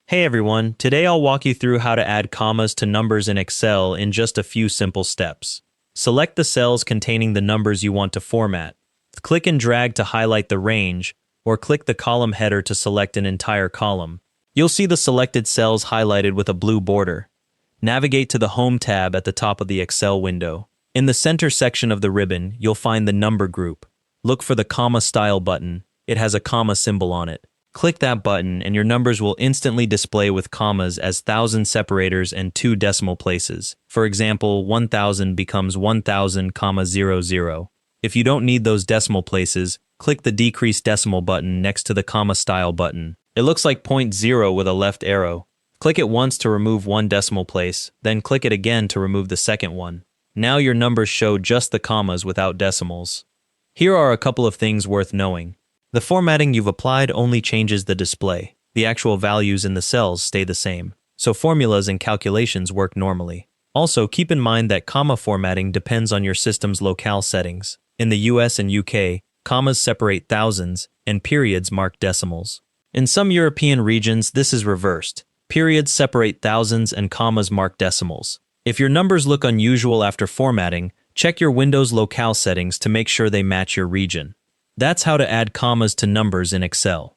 Hey everyone, today I'll walk you through how to add commas to numbers in Excel in just a few simple steps. Select the cells containing the numbers you want to format. Click and drag to highlight the range, or click the column header to select an entire column. You'll see the selected cells highlighted with a blue border. Navigate to the Home tab at the top of the Excel window. In the center section of the ribbon, you'll find the number group. Look for the comma style button. It has a comma symbol on it. Click that button and your numbers will instantly display with commas as 1,000 separators and 2 decimal places. For example, 1,000 becomes 1,000,00. If you don't need those decimal places, click the decrease decimal button next to the comma style button. It looks like point 0 with a left arrow. Click it once to remove one decimal place, then click it again to remove the second one. Now your numbers show just the commas without decimals. Here are a couple of things worth knowing. The formatting you've applied only changes the display. The actual values in the cells stay the same, so formulas and calculations work normally. Also, keep in mind that comma formatting depends on your system's locale settings. In the US and UK, commas separate thousands, and periods mark decimals. In some European regions, this is reversed. Periods separate thousands and commas mark decimals. If your numbers look unusual after formatting, check your Windows locale settings to make sure they match your region. That's how to add commas to numbers in Excel.